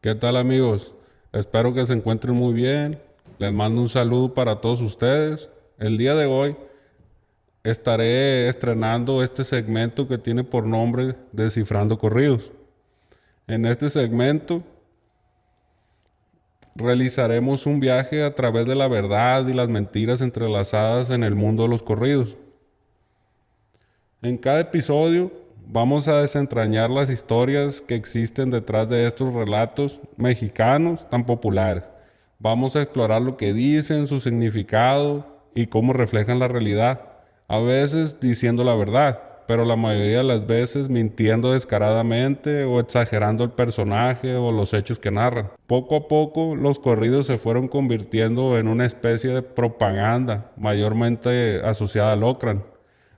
¿Qué tal, amigos? Espero que se encuentren muy bien. Les mando un saludo para todos ustedes. El día de hoy estaré estrenando este segmento que tiene por nombre Descifrando Corridos. En este segmento realizaremos un viaje a través de la verdad y las mentiras entrelazadas en el mundo de los corridos. En cada episodio vamos a desentrañar las historias que existen detrás de estos relatos mexicanos tan populares. Vamos a explorar lo que dicen, su significado y cómo reflejan la realidad. A veces diciendo la verdad, pero la mayoría de las veces mintiendo descaradamente o exagerando el personaje o los hechos que narran. Poco a poco los corridos se fueron convirtiendo en una especie de propaganda mayormente asociada al Ocran,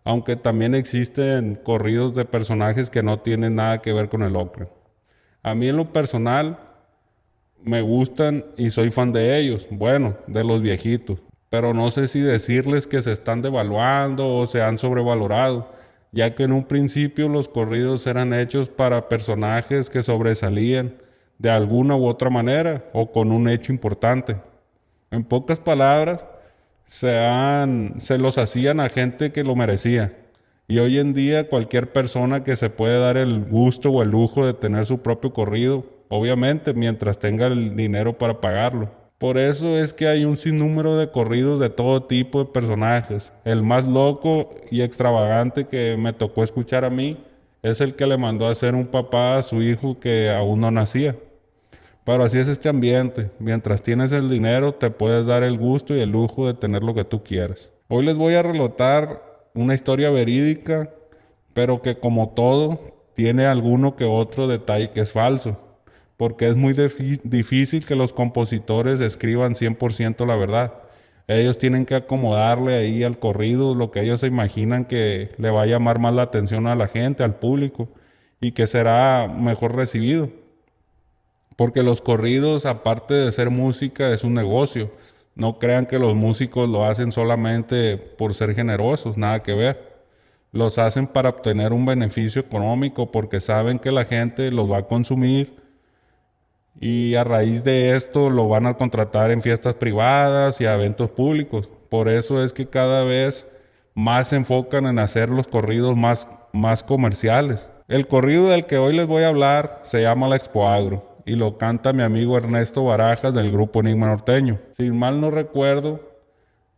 aunque también existen corridos de personajes que no tienen nada que ver con el ocre. A mí en lo personal me gustan y soy fan de ellos, bueno, de los viejitos, pero no sé si decirles que se están devaluando o se han sobrevalorado, ya que en un principio los corridos eran hechos para personajes que sobresalían de alguna u otra manera o con un hecho importante. En pocas palabras, se los hacían a gente que lo merecía. Y hoy en día cualquier persona que se puede dar el gusto o el lujo de tener su propio corrido, obviamente mientras tenga el dinero para pagarlo. Por eso es que hay un sinnúmero de corridos de todo tipo de personajes. El más loco y extravagante que me tocó escuchar a mí es el que le mandó a hacer un papá a su hijo que aún no nacía. Pero así es este ambiente. Mientras tienes el dinero, te puedes dar el gusto y el lujo de tener lo que tú quieras. Hoy les voy a relatar una historia verídica, pero que como todo, tiene alguno que otro detalle que es falso, porque es muy difícil que los compositores escriban 100% la verdad. Ellos tienen que acomodarle ahí al corrido lo que ellos se imaginan que le va a llamar más la atención a la gente, al público, y que será mejor recibido. Porque los corridos, aparte de ser música, es un negocio. No crean que los músicos lo hacen solamente por ser generosos, nada que ver. Los hacen para obtener un beneficio económico porque saben que la gente los va a consumir y a raíz de esto lo van a contratar en fiestas privadas y a eventos públicos. Por eso es que cada vez más se enfocan en hacer los corridos más comerciales. El corrido del que hoy les voy a hablar se llama La Expo Agro y lo canta mi amigo Ernesto Barajas del grupo Enigma Norteño. Si mal no recuerdo,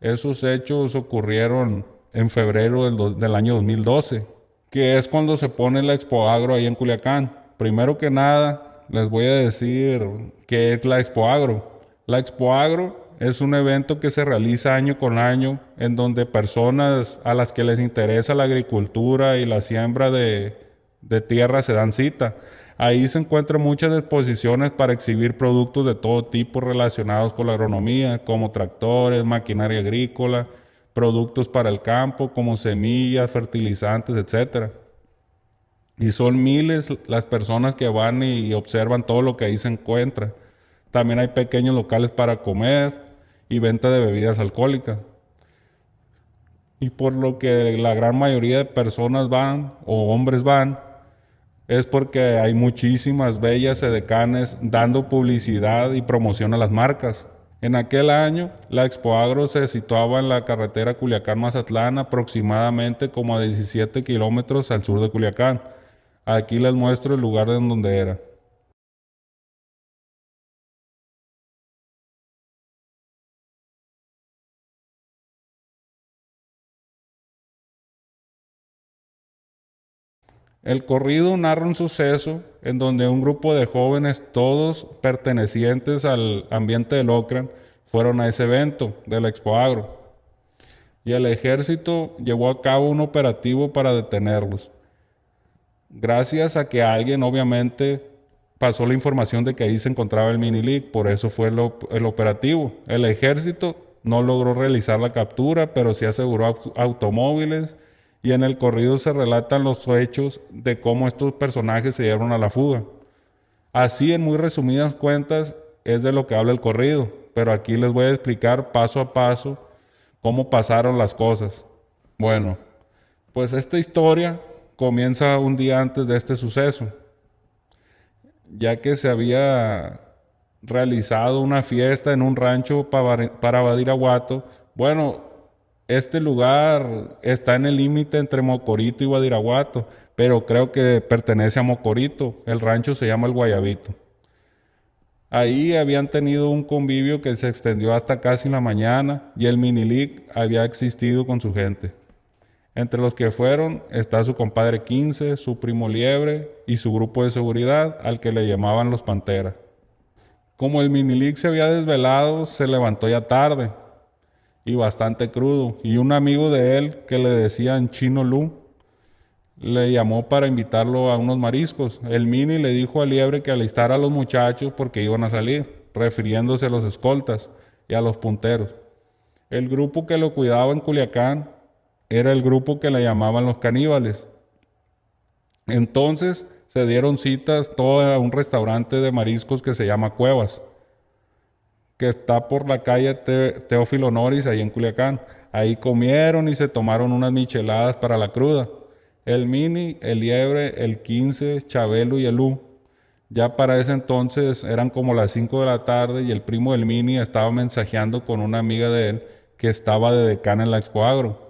esos hechos ocurrieron en febrero del año 2012, que es cuando se pone la Expo Agro ahí en Culiacán. Primero que nada, les voy a decir qué es la Expo Agro. La Expo Agro es un evento que se realiza año con año en donde personas a las que les interesa la agricultura y la siembra de tierra se dan cita. Ahí se encuentran muchas exposiciones para exhibir productos de todo tipo relacionados con la agronomía, como tractores, maquinaria agrícola, productos para el campo, como semillas, fertilizantes, etcétera. Y son miles las personas que van y observan todo lo que ahí se encuentra. También hay pequeños locales para comer y venta de bebidas alcohólicas. Y por lo que la gran mayoría de personas van o hombres van, es porque hay muchísimas bellas edecanes dando publicidad y promoción a las marcas. En aquel año, la Expo Agro se situaba en la carretera Culiacán-Mazatlán, aproximadamente como a 17 kilómetros al sur de Culiacán. Aquí les muestro el lugar en donde era. El corrido narra un suceso en donde un grupo de jóvenes, todos pertenecientes al ambiente del Ocran, fueron a ese evento de la Expo Agro. Y el ejército llevó a cabo un operativo para detenerlos. Gracias a que alguien obviamente pasó la información de que ahí se encontraba el mini league, por eso fue el operativo. El ejército no logró realizar la captura, pero sí aseguró automóviles y en el corrido se relatan los hechos de cómo estos personajes se dieron a la fuga. Así, en muy resumidas cuentas, es de lo que habla el corrido, pero aquí les voy a explicar paso a paso cómo pasaron las cosas. Bueno, pues esta historia comienza un día antes de este suceso. ya que se había realizado una fiesta en un rancho para Badiraguato. Bueno, este lugar está en el límite entre Mocorito y Badiraguato, pero creo que pertenece a Mocorito. El rancho se llama El Guayabito. Ahí habían tenido un convivio que se extendió hasta casi la mañana y el Minilic había existido con su gente. Entre los que fueron está su compadre 15, su primo Liebre y su grupo de seguridad al que le llamaban los Pantera. Como el Minilic se había desvelado, se levantó ya tarde y bastante crudo, y un amigo de él que le decían Chino Lu le llamó para invitarlo a unos mariscos. El Mini le dijo a Liebre que alistara a los muchachos porque iban a salir, refiriéndose a los escoltas y a los punteros. El grupo que lo cuidaba en Culiacán era el grupo que le llamaban los caníbales. Entonces se dieron citas todo a un restaurante de mariscos que se llama Cuevas, que está por la calle Teófilo Noris, ahí en Culiacán. Ahí comieron y se tomaron unas micheladas para la cruda. El Mini, el Liebre, el 15, Chabelo y el U. Ya para ese entonces eran como las 5 de la tarde y el primo del Mini estaba mensajeando con una amiga de él que estaba de decana en la Expo Agro.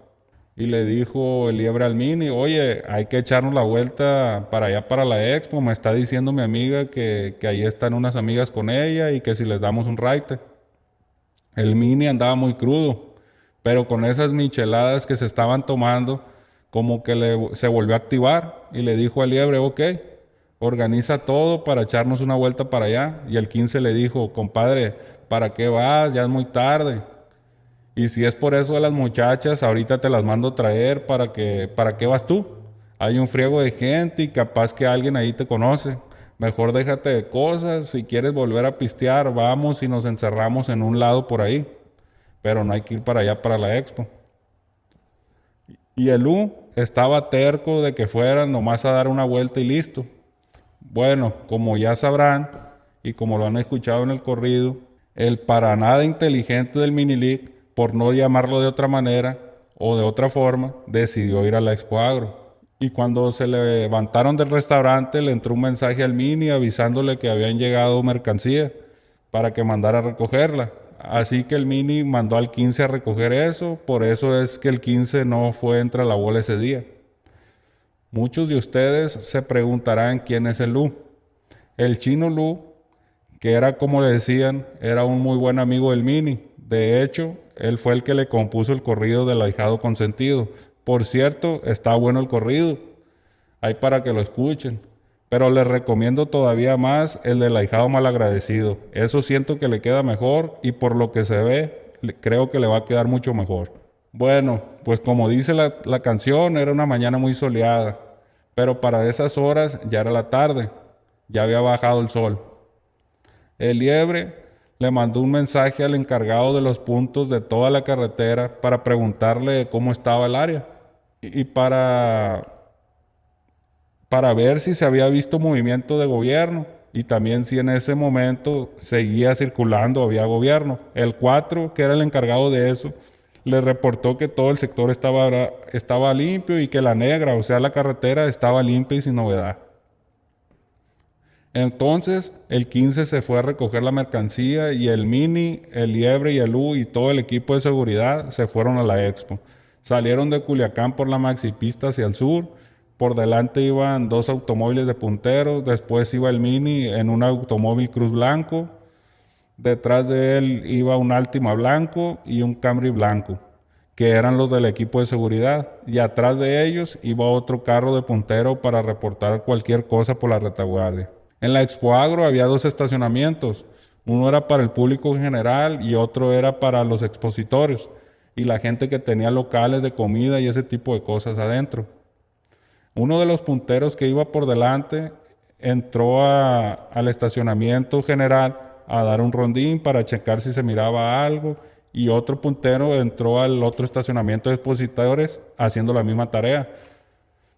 Y le dijo el Liebre al Mini, oye, hay que echarnos la vuelta para allá para la Expo. Me está diciendo mi amiga que ahí están unas amigas con ella y que si les damos un raite. El Mini andaba muy crudo, pero con esas micheladas que se estaban tomando, como que se volvió a activar y le dijo al Liebre, ok, organiza todo para echarnos una vuelta para allá. Y el 15 le dijo, compadre, ¿para qué vas? Ya es muy tarde. Y si es por eso de las muchachas, ahorita te las mando traer ¿para qué vas tú? Hay un friego de gente y capaz que alguien ahí te conoce. Mejor déjate de cosas, si quieres volver a pistear, vamos y nos encerramos en un lado por ahí. Pero no hay que ir para allá para la expo. Y el U estaba terco de que fueran nomás a dar una vuelta y listo. Bueno, como ya sabrán y como lo han escuchado en el corrido, el para nada inteligente del Minilic, por no llamarlo de otra manera o de otra forma, decidió ir a la Expo Agro. Y cuando se levantaron del restaurante, le entró un mensaje al Mini avisándole que habían llegado mercancía para que mandara a recogerla. Así que el Mini mandó al 15 a recoger eso, por eso es que el 15 no fue entre la bola ese día. Muchos de ustedes se preguntarán quién es el Lu. El Chino Lu, que era como le decían, era un muy buen amigo del Mini. De hecho, él fue el que le compuso el corrido del ahijado consentido. Por cierto, está bueno el corrido. Hay para que lo escuchen. Pero les recomiendo todavía más el del ahijado malagradecido. Eso siento que le queda mejor y por lo que se ve, creo que le va a quedar mucho mejor. Bueno, pues como dice la canción, era una mañana muy soleada. Pero para esas horas ya era la tarde. Ya había bajado el sol. El Liebre le mandó un mensaje al encargado de los puntos de toda la carretera para preguntarle cómo estaba el área y para ver si se había visto movimiento de gobierno y también si en ese momento seguía circulando, había gobierno. El 4, que era el encargado de eso, le reportó que todo el sector estaba limpio y que la negra, o sea, la carretera, estaba limpia y sin novedad. Entonces, el 15 se fue a recoger la mercancía y el Mini, el Liebre y el U y todo el equipo de seguridad se fueron a la expo. Salieron de Culiacán por la maxipista hacia el sur. Por delante iban 2 automóviles de punteros. Después iba el Mini en un automóvil Cruz blanco. Detrás de él iba un Altima blanco y un Camry blanco, que eran los del equipo de seguridad. Y atrás de ellos iba otro carro de puntero para reportar cualquier cosa por la retaguardia. En la Expo Agro había 2 estacionamientos. Uno era para el público en general y otro era para los expositores y la gente que tenía locales de comida y ese tipo de cosas adentro. Uno de los punteros que iba por delante entró al estacionamiento general a dar un rondín para checar si se miraba algo y otro puntero entró al otro estacionamiento de expositores haciendo la misma tarea.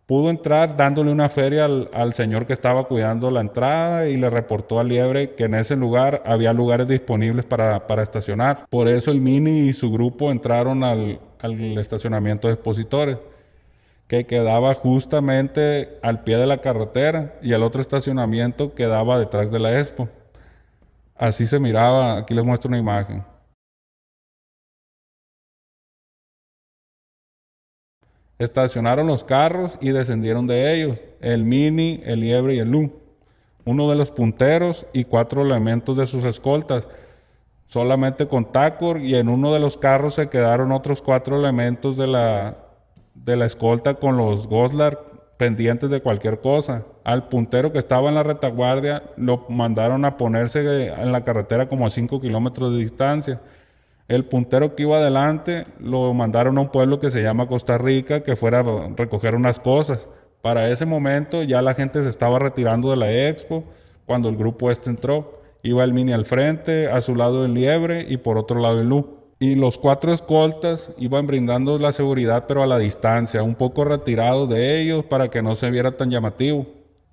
Pudo entrar dándole una feria al señor que estaba cuidando la entrada y le reportó al Liebre que en ese lugar había lugares disponibles para estacionar. Por eso el Mini y su grupo entraron al estacionamiento de expositores. que quedaba justamente al pie de la carretera y el otro estacionamiento quedaba detrás de la expo. Así se miraba, aquí les muestro una imagen. Estacionaron los carros y descendieron de ellos, el Mini, el Liebre y el Lu, uno de los punteros y 4 elementos de sus escoltas, solamente con Tacor, y en uno de los carros se quedaron otros 4 elementos de la escolta con los Goslar pendientes de cualquier cosa. Al puntero que estaba en la retaguardia lo mandaron a ponerse en la carretera como a 5 kilómetros de distancia. El puntero que iba adelante lo mandaron a un pueblo que se llama Costa Rica, que fuera a recoger unas cosas. Para ese momento ya la gente se estaba retirando de la expo cuando el grupo entró. Iba el Mini al frente, a su lado el Liebre y por otro lado el Lu. Y los 4 escoltas iban brindando la seguridad, pero a la distancia, un poco retirados de ellos para que no se viera tan llamativo.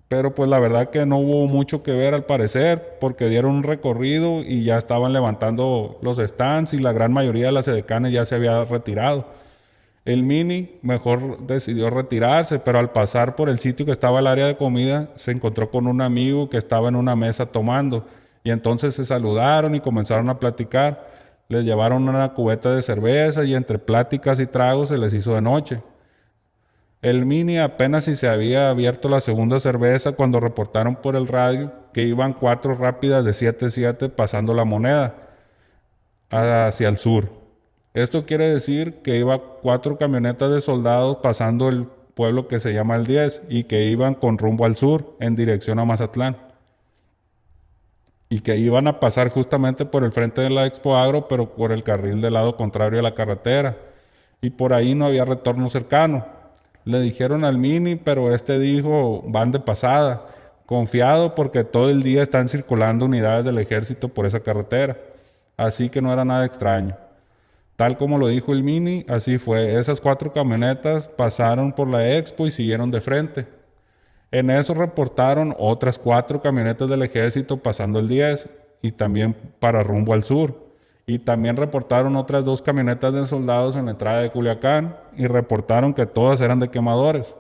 Pero pues la verdad que no hubo mucho que ver al parecer, porque dieron un recorrido y ya estaban levantando los stands y la gran mayoría de las edecanes ya se había retirado. El Mini mejor decidió retirarse, pero al pasar por el sitio que estaba el área de comida, se encontró con un amigo que estaba en una mesa tomando, y entonces se saludaron y comenzaron a platicar. Les llevaron una cubeta de cerveza y entre pláticas y tragos se les hizo de noche. El Mini apenas si se había abierto la segunda cerveza cuando reportaron por el radio que iban 4 rápidas de 7-7 pasando la moneda hacia el sur. Esto quiere decir que iba 4 camionetas de soldados pasando el pueblo que se llama el 10 y que iban con rumbo al sur en dirección a Mazatlán. Y que iban a pasar justamente por el frente de la Expo Agro, pero por el carril del lado contrario de la carretera. Y por ahí no había retorno cercano. Le dijeron al Mini, pero este dijo, van de pasada, confiado porque todo el día están circulando unidades del ejército por esa carretera. Así que no era nada extraño. Tal como lo dijo el Mini, así fue. Esas 4 camionetas pasaron por la expo y siguieron de frente. En eso reportaron otras 4 camionetas del ejército pasando el 10 y también para rumbo al sur. Y también reportaron otras 2 camionetas de soldados en la entrada de Culiacán y reportaron que todas eran de quemadores.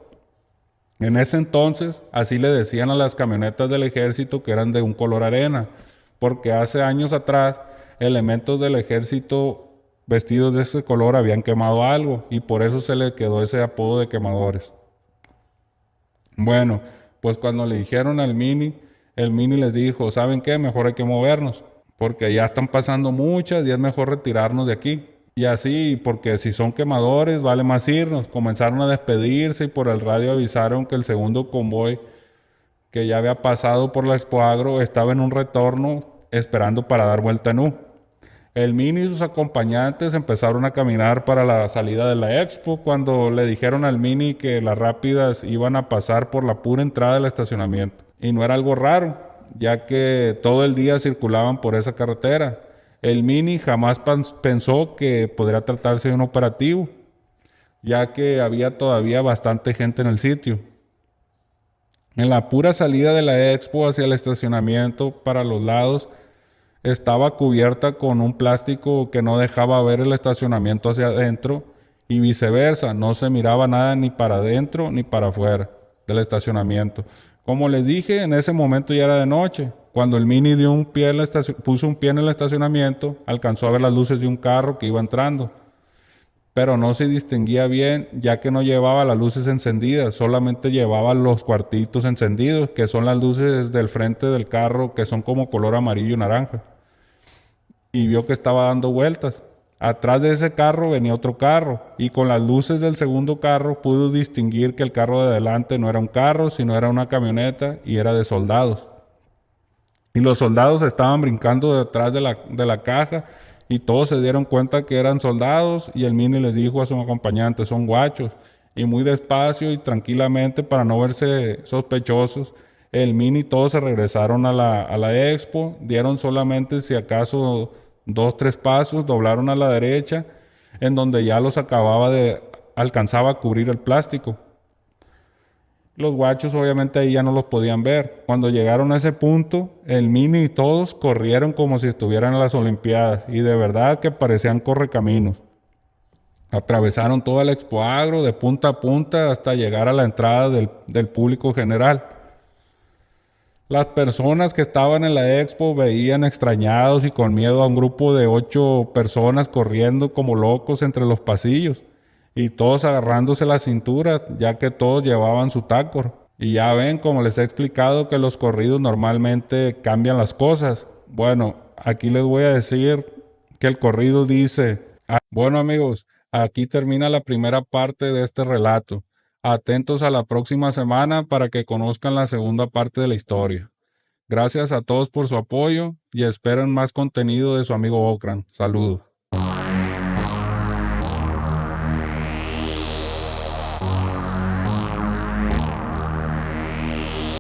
En ese entonces, así le decían a las camionetas del ejército que eran de un color arena, porque hace años atrás elementos del ejército vestidos de ese color habían quemado algo y por eso se le quedó ese apodo de quemadores. Bueno, pues cuando le dijeron al Mini, el Mini les dijo, ¿saben qué? Mejor hay que movernos, porque ya están pasando muchas y es mejor retirarnos de aquí. Y así, porque si son quemadores, vale más irnos. Comenzaron a despedirse y por el radio avisaron que el segundo convoy que ya había pasado por la Expo Agro estaba en un retorno esperando para dar vuelta en U. El Mini y sus acompañantes empezaron a caminar para la salida de la expo cuando le dijeron al Mini que las rápidas iban a pasar por la pura entrada del estacionamiento. Y no era algo raro, ya que todo el día circulaban por esa carretera. El Mini jamás pensó que podría tratarse de un operativo, ya que había todavía bastante gente en el sitio. En la pura salida de la expo hacia el estacionamiento para los lados, estaba cubierta con un plástico que no dejaba ver el estacionamiento hacia adentro y viceversa, no se miraba nada ni para adentro ni para afuera del estacionamiento. Como les dije, en ese momento ya era de noche. Cuando el Mini puso un pie en el estacionamiento, alcanzó a ver las luces de un carro que iba entrando, pero no se distinguía bien ya que no llevaba las luces encendidas, solamente llevaba los cuartitos encendidos, que son las luces del frente del carro que son como color amarillo y naranja. Y vio que estaba dando vueltas. Atrás de ese carro venía otro carro y con las luces del segundo carro pudo distinguir que el carro de adelante no era un carro, sino era una camioneta y era de soldados. Y los soldados estaban brincando detrás de la caja y todos se dieron cuenta que eran soldados y el Mini les dijo a su acompañante, son guachos. Y muy despacio y tranquilamente para no verse sospechosos, el Mini y todos se regresaron a la expo, dieron solamente si acaso 2-3 pasos, doblaron a la derecha, en donde ya alcanzaba a cubrir el plástico. Los guachos obviamente ahí ya no los podían ver. Cuando llegaron a ese punto, el Mini y todos corrieron como si estuvieran en las Olimpiadas y de verdad que parecían correcaminos. Atravesaron toda la Expo Agro de punta a punta hasta llegar a la entrada del público general. Las personas que estaban en la expo veían extrañados y con miedo a un grupo de 8 personas corriendo como locos entre los pasillos y todos agarrándose la cintura, ya que todos llevaban su tacor. Y ya ven, como les he explicado, que los corridos normalmente cambian las cosas. Bueno, aquí les voy a decir que el corrido dice: bueno amigos, aquí termina la primera parte de este relato. Atentos a la próxima semana para que conozcan la segunda parte de la historia. Gracias a todos por su apoyo y esperen más contenido de su amigo Okran. Saludos.